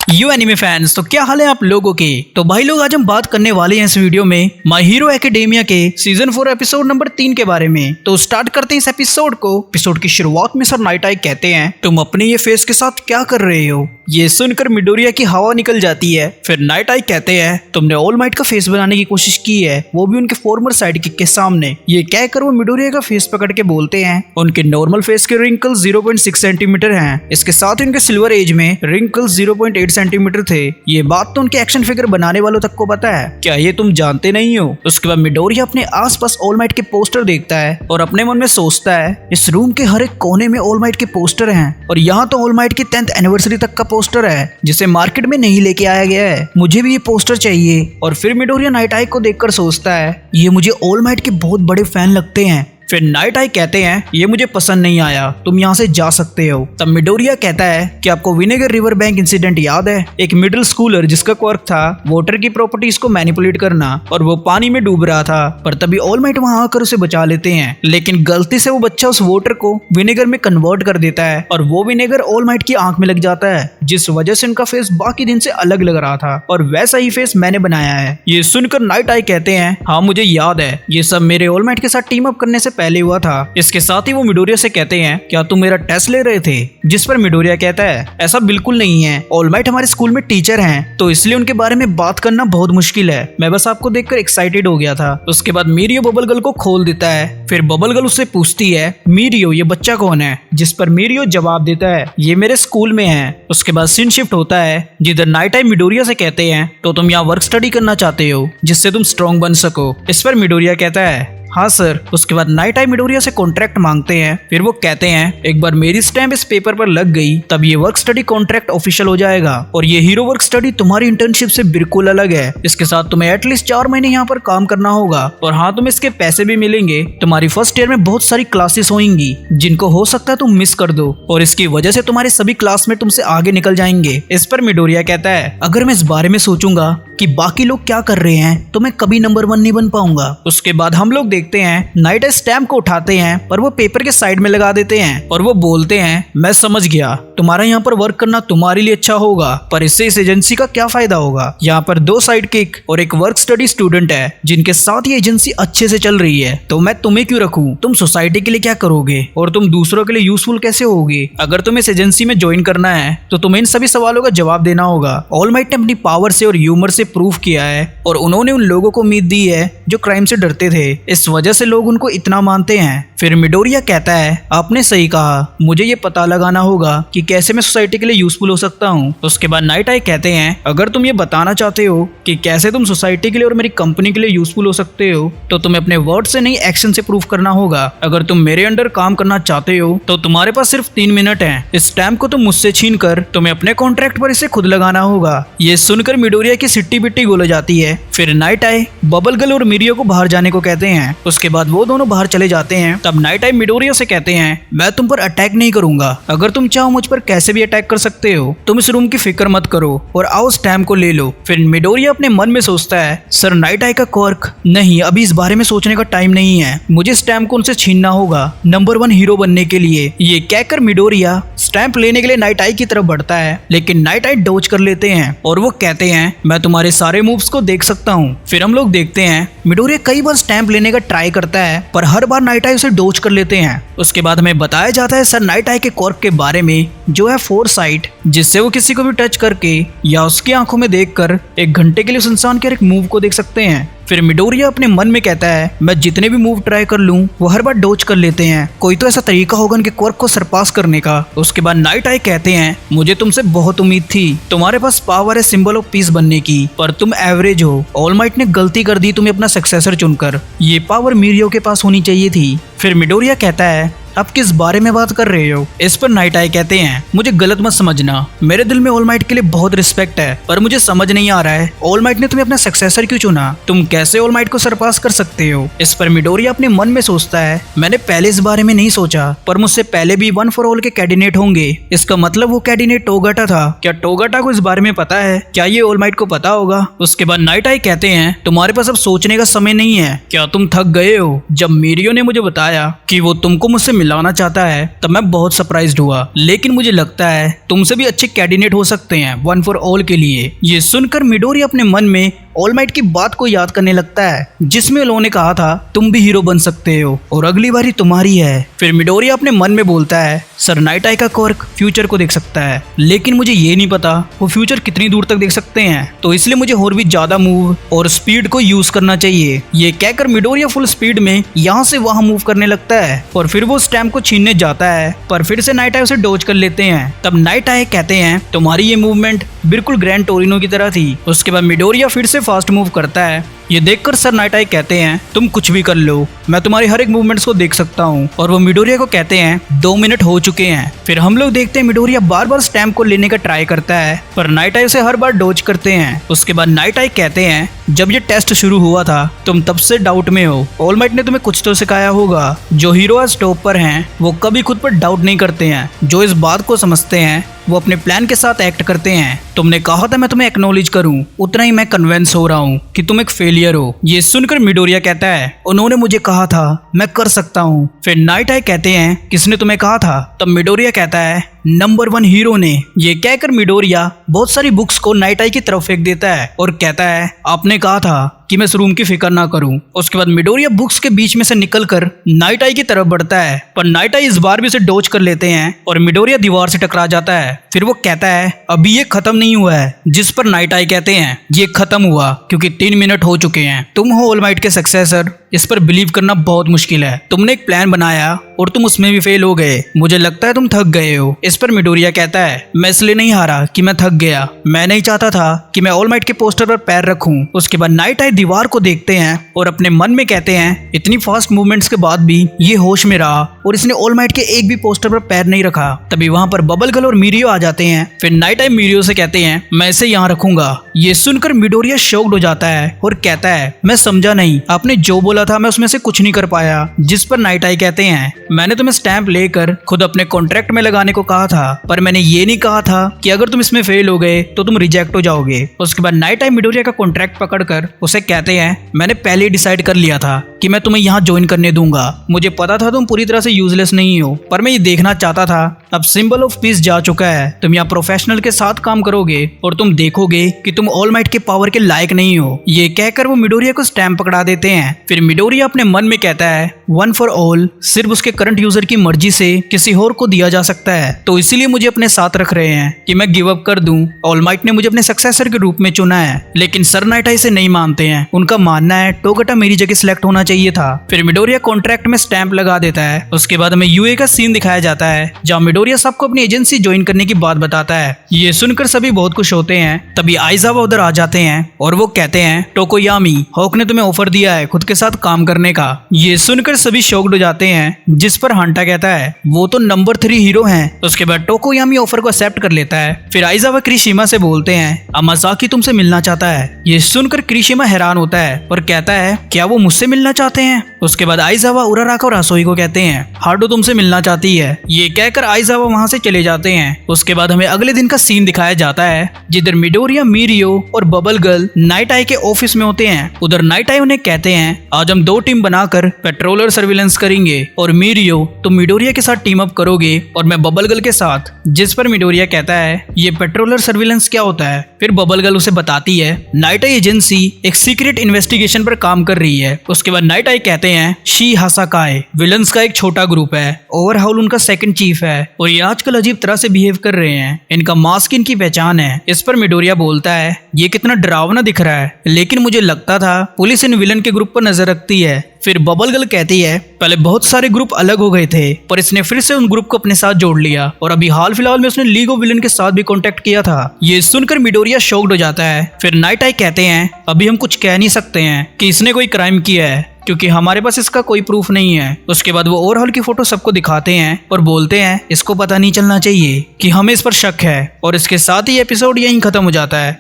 You anime fans, तो क्या हाल है आप लोगों के। तो भाई लोग, आज हम बात करने वाले हैं इस वीडियो में माय हीरो एकेडेमिया के सीजन 4 एपिसोड नंबर 3 के बारे में। तो स्टार्ट करते हैं इस एपिसोड को। एपिसोड की शुरुआत में सर नाइट आई कहते हैं, तुम अपने ये फेस के साथ क्या कर रहे हो। ये सुनकर मिडोरिया की हवा निकल जाती है। फिर नाइट आई कहते हैं, तुमने ऑल माइट का फेस बनाने की कोशिश की है, वो भी उनके फॉर्मर साइडकिक के सामने। ये कहकर वो मिडोरिया का फेस पकड़ के बोलते हैं, उनके नॉर्मल फेस के रिंकल 0.6 सेंटीमीटर हैं। इसके साथ ही उनके सिल्वर एज में रिंकल 0.8 सेंटीमीटर थे। ये बात तो उनके एक्शन फिगर बनाने वालों तक को पता है, क्या ये तुम जानते नहीं हो। उसके बाद मिडोरिया अपने आसपास ऑल माइट के पोस्टर देखता है और अपने मन में सोचता है, इस रूम के हर एक कोने में ऑल माइट के पोस्टर हैं और यहाँ तो ऑल माइट की 10th एनिवर्सरी तक का पोस्टर है जिसे मार्केट में नहीं लेके आया गया है। मुझे भी ये पोस्टर चाहिए। और फिर मिडोरिया नाइट आई को देखकर सोचता है, ये मुझे ऑल माइट के बहुत बड़े फैन लगते हैं। फिर नाइट आई कहते हैं, ये मुझे पसंद नहीं आया, तुम यहाँ से जा सकते हो। तब मिडोरिया कहता है कि आपको विनेगर रिवर बैंक इंसिडेंट याद है, एक मिडिल स्कूलर जिसका क्वर्क था वाटर की प्रॉपर्टीज को मैनिपुलेट करना, और वो पानी में डूब रहा था, पर तभी ऑल माइट वहां आकर उसे बचा लेते हैं। लेकिन गलती से वो बच्चा उस वाटर को विनेगर में कन्वर्ट कर देता है और वो विनेगर ऑल माइट की आंख में लग जाता है, जिस वजह से उनका फेस बाकी दिन से अलग लग रहा था और वैसा ही फेस मैंने बनाया है। ये सुनकर नाइट आई कहते हैं, हाँ मुझे याद है, ये सब मेरे ऑल माइट के साथ टीम अप करने से पहले हुआ था। इसके साथ ही वो मिडोरिया से कहते हैं, क्या तुम मेरा टेस्ट ले रहे थे। जिस पर मिडोरिया कहता है, ऐसा बिल्कुल नहीं है, ऑल माइट हमारे स्कूल में टीचर हैं, तो इसलिए उनके बारे में बात करना बहुत मुश्किल है। मैं बस आपको देखकर एक्साइटेड हो गया था। उसके बाद मीरियो बबल गर्ल को खोल देता है। फिर बबल गर्ल उससे पूछती है, मीरियो ये बच्चा कौन है। जिस पर मीरियो जवाब देता है, ये मेरे स्कूल में है। उसके बाद सीन शिफ्ट होता है जिधर नाइट आई मिडोरिया से कहते हैं, तो तुम यहाँ वर्क स्टडी करना चाहते हो जिससे तुम स्ट्रॉन्ग बन सको। इस पर मिडोरिया कहता है, हाँ सर। उसके बाद नाइट आई मिडोरिया से कॉन्ट्रैक्ट मांगते हैं। फिर वो कहते हैं, एक बार मेरी स्टैम्प इस पेपर पर लग गई तब ये वर्क स्टडी कॉन्ट्रैक्ट ऑफिशियल हो जाएगा और ये हीरो वर्क स्टडी तुम्हारी इंटर्नशिप से बिल्कुल अलग है। इसके साथ तुम्हें एटलीस्ट 4 महीने यहाँ पर काम करना होगा और हाँ, तुम्हें इसके पैसे भी मिलेंगे। तुम्हारी फर्स्ट ईयर में बहुत सारी क्लासेस होंगी जिनको हो सकता है तुम मिस कर दो और इसकी वजह से तुम्हारे सभी क्लासमेट तुमसे आगे निकल जाएंगे। इस पर मिडोरिया कहता है, अगर मैं इस बारे में सोचूंगा कि बाकी लोग क्या कर रहे हैं तो मैं कभी नंबर 1 नहीं बन पाऊंगा। उसके बाद हम लोग देखते हैं नाइट आई स्टैम्प को उठाते हैं पर वो पेपर के साइड में लगा देते हैं और वो बोलते हैं, मैं समझ गया, तुम्हारा यहाँ पर वर्क करना तुम्हारे लिए अच्छा होगा, पर इससे इस एजेंसी का क्या फायदा होगा। यहाँ पर 2 साइड किक और एक वर्क स्टडी स्टूडेंट है जिनके साथ ये एजेंसी अच्छे से चल रही है, तो मैं तुम्हें क्यों रखूं। तुम सोसाइटी के लिए क्या करोगे और तुम दूसरों के लिए यूजफुल कैसे होगे। अगर तुम्हें इस एजेंसी में ज्वाइन करना है तो तुम्हें इन सभी सवालों का जवाब देना होगा। ऑल माइट ने अपनी पावर से और ह्यूमर से प्रूव किया है और उन्होंने उन लोगों को उम्मीद दी है जो क्राइम से डरते थे, इस वजह से लोग उनको इतना मानते हैं। फिर मिडोरिया कहता है, आपने सही कहा, मुझे ये पता लगाना होगा कि कैसे मैं सोसाइटी के लिए यूजफुल हो सकता हूँ। उसके बाद नाइट आई कहते हैं, अगर तुम ये बताना चाहते हो कि कैसे तुम सोसाइटी के लिए और मेरी कंपनी के लिए यूजफुल हो सकते हो तो तुम्हें अपने वर्ड से नहीं एक्शन से प्रूव करना होगा। अगर तुम मेरे अंडर काम करना चाहते हो तो तुम्हारे पास सिर्फ 3 मिनट है। इस स्टैम्प को तुम मुझसे छीन कर तुम्हें अपने कॉन्ट्रैक्ट पर इसे खुद लगाना होगा। ये सुनकर मिडोरिया की सिट्टी बिट्टी गोल जाती है। फिर नाइट आई बबल गर्ल और मीरियो को बाहर जाने को कहते हैं। उसके बाद वो दोनों बाहर चले जाते हैं। तब नाइट आई मिडोरिया से कहते हैं, मैं तुम पर अटैक नहीं करूंगा, अगर तुम चाहो मुझ पर कैसे भी अटैक कर सकते हो, तुम इस रूम की फिक्र मत करो और आओ स्टैम्प को ले लो। फिर मिडोरिया अपने मन में सोचता है, सर नाइट आई का क्वर्क नहीं, अभी इस बारे में सोचने का टाइम नहीं है, मुझे स्टैम्प को उनसे छीनना होगा नंबर 1 हीरो बनने के लिए। ये कहकर मिडोरिया स्टैम्प लेने के लिए नाइट आई की तरफ बढ़ता है, लेकिन नाइट आई डॉज कर लेते हैं और वो कहते हैं, मैं तुम्हारे सारे मूव्स को देख सकता हूँ। फिर हम लोग देखते हैं मिडोरिया कई बार स्टैम्प लेने का ट्राई करता है पर हर बार नाइट आई उसे डॉज कर लेते हैं। उसके बाद हमें बताया जाता है सर नाइट आई के क्वर्क के बारे में जो है फोरसाइट, जिससे वो किसी को भी टच करके या उसकी आंखों में देखकर 1 घंटे के लिए उस इंसान के हर एक मूव को देख सकते हैं। फिर मिडोरिया अपने मन में कहता है, मैं जितने भी मूव ट्राई कर लूं वो हर बार डॉज कर लेते हैं, कोई तो ऐसा तरीका होगा उनके क्वर्क को सरपास करने का। उसके बाद नाइट आई कहते हैं, मुझे तुमसे बहुत उम्मीद थी, तुम्हारे पास पावर है सिंबल ऑफ पीस बनने की, पर तुम एवरेज हो। ऑल माइट ने गलती कर दी तुम्हें अपना सक्सेसर चुनकर, ये पावर मीरियो के पास होनी चाहिए थी। फिर मिडोरिया कहता है, आप किस बारे में बात कर रहे हो। इस पर नाइट आई कहते हैं, मुझे गलत मत समझना, मेरे दिल में ऑल माइट के लिए बहुत रिस्पेक्ट है, पर मुझे समझ नहीं आ रहा है ऑल माइट ने तुम्हें अपना सक्सेसर क्यों चुना, तुम कैसे ऑल माइट को सरपास कर सकते हो। इस पर मिडोरिया अपने मन में सोचता है, मैंने पहले इस बारे में नहीं सोचा, पर मुझसे पहले भी 1 फॉर ऑल के कैंडिडेट होंगे, इसका मतलब वो कैंडिडेट टोगाटा था। क्या टोगाटा को इस बारे में पता है, क्या ये ऑल माइट को पता होगा। उसके बाद नाइट आई कहते हैं, तुम्हारे पास अब सोचने का समय नहीं है, क्या तुम थक गए हो। जब मीरियो ने मुझे बताया कि वो तुमको मुझसे मिलाना चाहता है तब मैं बहुत सरप्राइज्ड हुआ, लेकिन मुझे लगता है तुमसे भी अच्छे कैंडिडेट हो सकते हैं वन फॉर ऑल के लिए। ये सुनकर मिडोरिया अपने मन में ऑल माइट की बात को याद करने लगता है जिसमें उन्होंने कहा था तुम भी हीरो बन सकते हो और अगली बारी तुम्हारी है। फिर मिडोरिया अपने मन में बोलता है सर नाइट आई का क्वर्क फ्यूचर को देख सकता है, लेकिन मुझे ये नहीं पता वो फ्यूचर कितनी दूर तक देख सकते हैं, तो इसलिए मुझे और भी ज्यादा मूव और स्पीड को यूज करना चाहिए। ये कहकर मिडोरिया फुल स्पीड में यहाँ से वहाँ मूव करने लगता है और फिर वो स्टैम्प को छीनने जाता है, पर फिर से नाइट आई उसे डोज कर लेते हैं। तब नाइट आई कहते हैं तुम्हारी ये मूवमेंट बिल्कुल ग्रैंड टोरिनो की तरह थी। उसके बाद मिडोरिया फिर से फास्ट मूव करता है। ये देखकर सर नाइट आई कहते हैं तुम कुछ भी कर लो, मैं तुम्हारी हर एक मूवमेंट्स को देख सकता हूँ, और वो मिडोरिया को कहते हैं 2 मिनट हो चुके हैं। फिर हम लोग देखते हैं मिडोरिया बार बार स्टैम्प को लेने का ट्राई करता है, पर नाइट आई उसे हर बार डोज करते हैं। उसके बाद नाइट आई कहते हैं जब ये टेस्ट शुरू हुआ था तुम तब से डाउट में हो, ऑल माइट ने तुम्हें कुछ तो सिखाया होगा। जो हीरो आज टॉप पर हैं वो कभी खुद पर डाउट नहीं करते हैं, जो इस बात को समझते हैं वो अपने प्लान के साथ एक्ट करते हैं। तुमने कहा था मैं तुम्हें एक्नॉलेज करूं, उतना ही मैं कन्विंस हो रहा हूं कि तुम एक फेलियर हो। ये सुनकर मिडोरिया कहता है उन्होंने मुझे कहा था मैं कर सकता हूं। फिर नाइट आई कहते हैं किसने तुम्हें कहा था? तब मिडोरिया कहता है नंबर 1 हीरो ने। ये कहकर मिडोरिया बहुत सारी बुक्स को नाइट आई की तरफ फेंक देता है और कहता है आपने कहा था कि मैं इस रूम की फिक्र ना करूं। उसके बाद मिडोरिया बुक्स के बीच में से निकलकर नाइट आई की तरफ बढ़ता है, पर नाइट आई इस बार भी उसे डोज कर लेते हैं और मिडोरिया दीवार से टकरा जाता है। फिर वो कहता है अभी ये खत्म नहीं हुआ है, जिस पर नाइट आई कहते हैं ये खत्म हुआ क्योंकि 3 मिनट हो चुके हैं। तुम हो ऑल माइट के सक्सेसर, इस पर बिलीव करना बहुत मुश्किल है। तुमने एक प्लान बनाया और तुम उसमें भी फेल हो गए, मुझे लगता है तुम थक गए हो। इस पर मिडोरिया कहता है मैं इसलिए नहीं हारा कि मैं थक गया, मैं नहीं चाहता था कि मैं ऑल माइट के पोस्टर पर पैर रखूं। उसके बाद नाइट आई दीवार को देखते हैं और अपने मन में कहते हैं इतनी फास्ट मूवमेंट्स के बाद भी ये होश में रहा और इसने ऑल माइट के एक भी पोस्टर पर पैर नहीं रखा। तभी वहां पर बबल गर्ल और मीरियो आ जाते हैं। फिर नाइट आई मीरियो से कहते हैं मैं इसे यहाँ रखूंगा। ये सुनकर मिडोरिया शॉक्ड हो जाता है और कहता है मैं समझा नहीं, आपने जो बोला था मैं उसमें से कुछ नहीं कर पाया। जिस पर नाइट आई कहते हैं मैंने तुम्हें स्टैंप लेकर खुद अपने कॉन्ट्रैक्ट में लगाने को कहा था, पर मैंने ये नहीं कहा था कि अगर तुम इसमें फेल हो गए तो तुम रिजेक्ट हो जाओगे। उसके बाद नाइट आई मिडोरिया का कॉन्ट्रैक्ट पकड़कर उसे कहते हैं मैंने पहले ही डिसाइड कर लिया था कि मैं तुम्हें यहाँ ज्वाइन करने दूंगा। मुझे पता था तुम पूरी तरह से यूजलेस नहीं हो, पर मैं ये देखना चाहता था अब सिंबल ऑफ पीस जा चुका है, तुम यहाँ प्रोफेशनल के साथ काम करोगे और तुम देखोगे कि तुम ऑल माइट के पावर के लायक नहीं हो। ये कहकर वो मिडोरिया को स्टैम्प पकड़ा देते हैं। फिर मिडोरिया अपने मन में कहता है वन फॉर ऑल सिर्फ उसके करंट यूजर की मर्जी से किसी और को दिया जा सकता है, तो इसीलिए मुझे अपने साथ रख रहे हैं कि मैं गिव अप कर दूं। ऑल माइट ने मुझे अपने सक्सेसर के रूप में चुना है, लेकिन सर नाइट आई से नहीं मानते हैं। उनका मानना है टोगटा मेरी जगह सिलेक्ट होना चाहिए था। फिर मिडोरिया कॉन्ट्रैक्ट में स्टैंप लगा देता है। उसके बाद हमें यूए का सीन दिखाया जाता है जहाँ मिडोरिया सबको अपनी एजेंसी ज्वाइन करने की बात बताता है। ये सुनकर सभी बहुत खुश होते हैं। तभी आइजावा उधर आ जाते हैं और वो कहते हैं टोकोयामी हॉक ने तुम्हें ऑफर दिया है खुद के साथ काम करने का। ये सुनकर सभी शॉक्ड हो जाते हैं, जिस पर हंटा कहता है वो तो नंबर 3 हीरो हैं। उसके बाद टोकोयामी ऑफर को एक्सेप्ट कर लेता है। फिर आइजावा क्रिशिमा से बोलते हैं अमाज़ाकी तुमसे मिलना चाहता है। ये सुनकर क्रिशिमा हैरान होता है और कहता है क्या वो मुझसे मिलना चाहते हैं? उसके बाद आइजावा उराराका और आसोई को कहते हैं हार्डो तुमसे मिलना चाहती है। ये कहकर आइजावा वहां से चले जाते हैं। उसके बाद हमें अगले दिन का सीन दिखाया जाता है जिधर मिडोरिया, मीरियो और बबल गर्ल नाइट आई के ऑफिस में होते हैं। उधर नाइट आई उन्हें कहते हैं आज हम 2 टीम बनाकर पेट्रोलर सर्विलेंस करेंगे और मीरियो तुम मिडोरिया के साथ टीम अप करोगे और मैं बबल गर्ल के साथ। जिस पर मिडोरिया कहता है ये पेट्रोलर सर्विलेंस क्या होता है? फिर बबल गर्ल उसे बताती है नाइट आई एजेंसी एक सीक्रेट इन्वेस्टिगेशन पर काम कर रही है। उसके बाद नाइट आई कहते हैं शी हासाकाई विलन्स का एक छोटा ग्रुप है, ओवरहाउल उनका सेकंड चीफ है और ये आजकल अजीब तरह से बिहेव कर रहे हैं, इनका मास्क इनकी पहचान है। इस पर मिडोरिया बोलता है ये कितना डरावना दिख रहा है, लेकिन मुझे लगता था पुलिस इन विलन के ग्रुप पर नजर रखती है। फिर बबल गर्ल कहती है पहले बहुत सारे ग्रुप अलग हो गए थे, पर इसने फिर से उन ग्रुप को अपने साथ जोड़ लिया और अभी हाल फिलहाल में उसने लीग ऑफ विलन के साथ भी कांटेक्ट किया था। ये सुनकर मिडोरिया शॉक्ड हो जाता है। फिर नाइट आई कहते हैं अभी हम कुछ कह नहीं सकते हैं कि इसने कोई क्राइम किया है क्योंकि हमारे पास इसका कोई प्रूफ नहीं है। उसके बाद वो ओवरहॉल की फोटो सबको दिखाते हैं और बोलते हैं इसको पता नहीं चलना चाहिए कि हमें इस पर शक है, और इसके साथ ही एपिसोड यहीं खत्म हो जाता है।